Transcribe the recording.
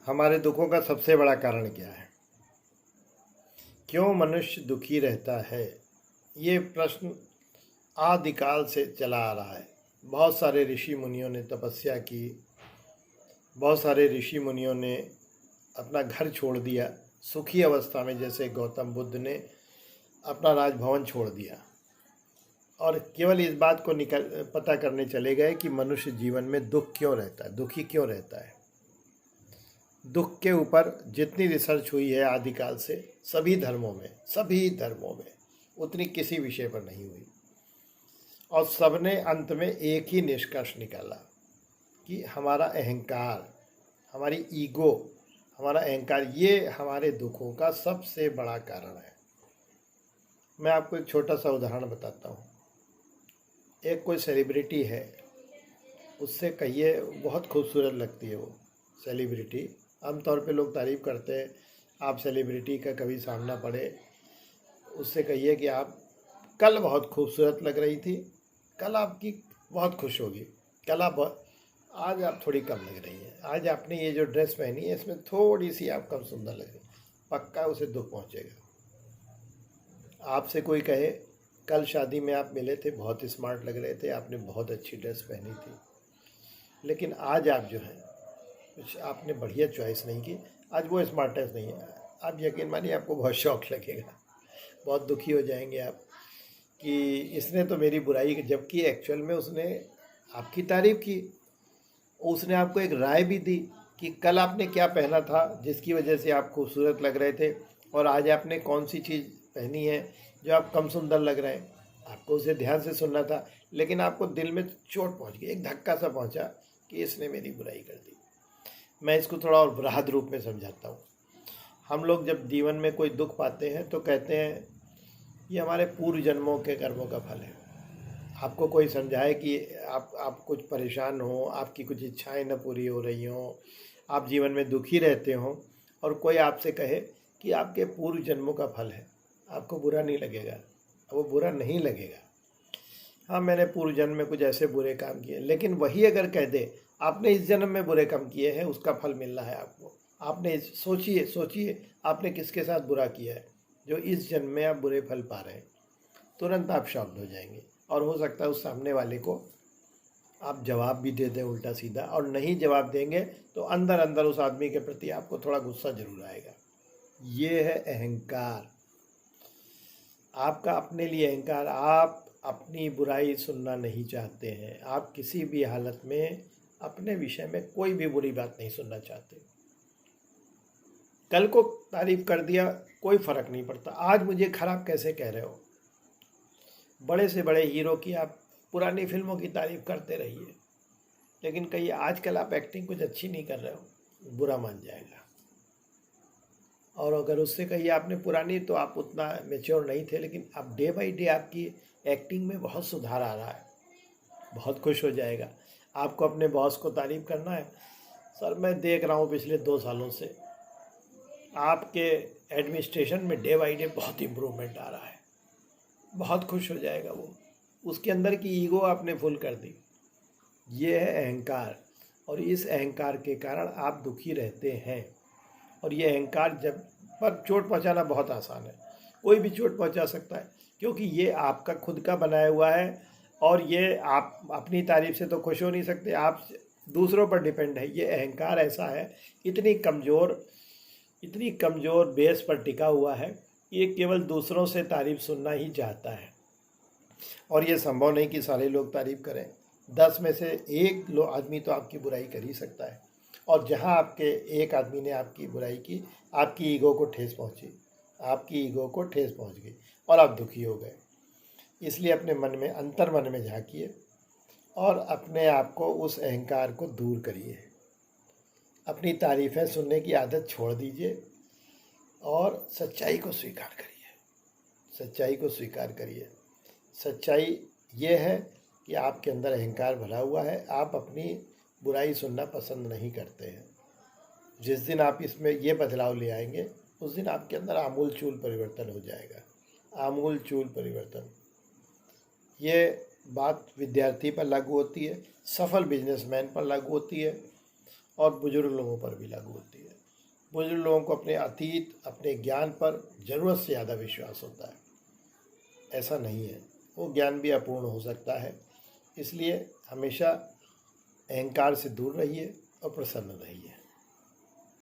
हमारे दुखों का सबसे बड़ा कारण क्या है? क्यों मनुष्य दुखी रहता है? ये प्रश्न आदिकाल से चला आ रहा है। बहुत सारे ऋषि मुनियों ने तपस्या की, बहुत सारे ऋषि मुनियों ने अपना घर छोड़ दिया सुखी अवस्था में, जैसे गौतम बुद्ध ने अपना राजभवन छोड़ दिया और केवल इस बात को पता करने चले गए कि मनुष्य जीवन में दुख क्यों रहता है, दुखी क्यों रहता है। दुख के ऊपर जितनी रिसर्च हुई है आदिकाल से, सभी धर्मों में उतनी किसी विषय पर नहीं हुई और सबने अंत में एक ही निष्कर्ष निकाला कि हमारा अहंकार, हमारी ईगो, हमारा अहंकार, ये हमारे दुखों का सबसे बड़ा कारण है। मैं आपको एक छोटा सा उदाहरण बताता हूँ। एक कोई सेलिब्रिटी है, उससे कहिए, बहुत खूबसूरत लगती है वो सेलिब्रिटी, आमतौर पे लोग तारीफ़ करते हैं। आप सेलिब्रिटी का कभी सामना पड़े, उससे कहिए कि आप कल बहुत खूबसूरत लग रही थी, कल आपकी बहुत खुश होगी, कल आप आज आप थोड़ी कम लग रही हैं, आज आपने ये जो ड्रेस पहनी है इसमें थोड़ी सी आप कम सुंदर लग रही, पक्का उसे दुख पहुंचेगा। आपसे कोई कहे कल शादी में आप मिले थे, बहुत स्मार्ट लग रहे थे, आपने बहुत अच्छी ड्रेस पहनी थी, लेकिन आज आप जो है कुछ आपने बढ़िया चॉइस नहीं की, आज वो स्मार्टनेस नहीं है। आप यकीन मानिए आपको बहुत शौक लगेगा, बहुत दुखी हो जाएंगे आप कि इसने तो मेरी बुराई की, जबकि एक्चुअल में उसने आपकी तारीफ़ की, उसने आपको एक राय भी दी कि कल आपने क्या पहना था जिसकी वजह से आप खूबसूरत लग रहे थे और आज आपने कौन सी चीज़ पहनी है जो आप कम सुंदर लग रहे हैं। आपको उसे ध्यान से सुनना था, लेकिन आपको दिल में चोट पहुंच गई, एक धक्का सा पहुंचा कि इसने मेरी बुराई कर दी। मैं इसको थोड़ा और बृहद रूप में समझाता हूँ। हम लोग जब जीवन में कोई दुख पाते हैं तो कहते हैं ये हमारे पूर्व जन्मों के कर्मों का फल है। आपको कोई समझाए कि आप कुछ परेशान हो, आपकी कुछ इच्छाएं न पूरी हो रही हों, आप जीवन में दुखी रहते हों और कोई आपसे कहे कि आपके पूर्व जन्मों का फल है, आपको बुरा नहीं लगेगा? वो बुरा नहीं लगेगा। हाँ, मैंने पूर्व जन्म में कुछ ऐसे बुरे काम किए, लेकिन वही अगर कह दे आपने इस जन्म में बुरे काम किए हैं, उसका फल मिलना है आपको। आपने सोचिए आपने किसके साथ बुरा किया है जो इस जन्म में आप बुरे फल पा रहे हैं। तुरंत आप शॉक्ड हो जाएंगे और हो सकता है उस सामने वाले को आप जवाब भी दे दें उल्टा सीधा, और नहीं जवाब देंगे तो अंदर अंदर उस आदमी के प्रति आपको थोड़ा गुस्सा जरूर आएगा। ये है अहंकार, आपका अपने लिए अहंकार। आप अपनी बुराई सुनना नहीं चाहते हैं, आप किसी भी हालत में अपने विषय में कोई भी बुरी बात नहीं सुनना चाहते। कल को तारीफ कर दिया, कोई फर्क नहीं पड़ता, आज मुझे खराब कैसे कह रहे हो। बड़े से बड़े हीरो की आप पुरानी फिल्मों की तारीफ करते रहिए, लेकिन कहिए आजकल आप एक्टिंग कुछ अच्छी नहीं कर रहे हो, बुरा मान जाएगा। और अगर उससे कहिए आपने पुरानी, तो आप उतना मेच्योर नहीं थे, लेकिन अब डे बाई डे आपकी एक्टिंग में बहुत सुधार आ रहा है, बहुत खुश हो जाएगा। आपको अपने बॉस को तारीफ़ करना है, सर मैं देख रहा हूँ पिछले 2 सालों से आपके एडमिनिस्ट्रेशन में डे बाई डे बहुत इम्प्रूवमेंट आ रहा है, बहुत खुश हो जाएगा वो। उसके अंदर की ईगो आपने फुल कर दी। ये है अहंकार, और इस अहंकार के कारण आप दुखी रहते हैं। और ये अहंकार जब पर चोट पहुंचाना बहुत आसान है, कोई भी चोट पहुंचा सकता है, क्योंकि ये आपका खुद का बनाया हुआ है और ये आप अपनी तारीफ से तो खुश हो नहीं सकते, आप दूसरों पर डिपेंड है। ये अहंकार ऐसा है, इतनी कमज़ोर बेस पर टिका हुआ है, ये केवल दूसरों से तारीफ सुनना ही चाहता है। और ये संभव नहीं कि सारे लोग तारीफ करें, 10 में से 1 आदमी तो आपकी बुराई कर ही सकता है। और जहाँ आपके एक आदमी ने आपकी बुराई की, आपकी ईगो को ठेस पहुँच गई और आप दुखी हो गए। इसलिए अपने मन में, अंतर मन में झांकिए और अपने आप को, उस अहंकार को दूर करिए। अपनी तारीफ़ें सुनने की आदत छोड़ दीजिए और सच्चाई को स्वीकार करिए। सच्चाई ये है कि आपके अंदर अहंकार भरा हुआ है, आप अपनी बुराई सुनना पसंद नहीं करते हैं। जिस दिन आप इसमें ये बदलाव ले आएंगे, उस दिन आपके अंदर आमूल चूल परिवर्तन हो जाएगा, आमूल चूल परिवर्तन। ये बात विद्यार्थी पर लागू होती है, सफल बिजनेसमैन पर लागू होती है, और बुजुर्ग लोगों पर भी लागू होती है। बुजुर्ग लोगों को अपने अतीत, अपने ज्ञान पर ज़रूरत से ज़्यादा विश्वास होता है। ऐसा नहीं है, वो ज्ञान भी अपूर्ण हो सकता है। इसलिए हमेशा अहंकार से दूर रहिए और प्रसन्न रहिए।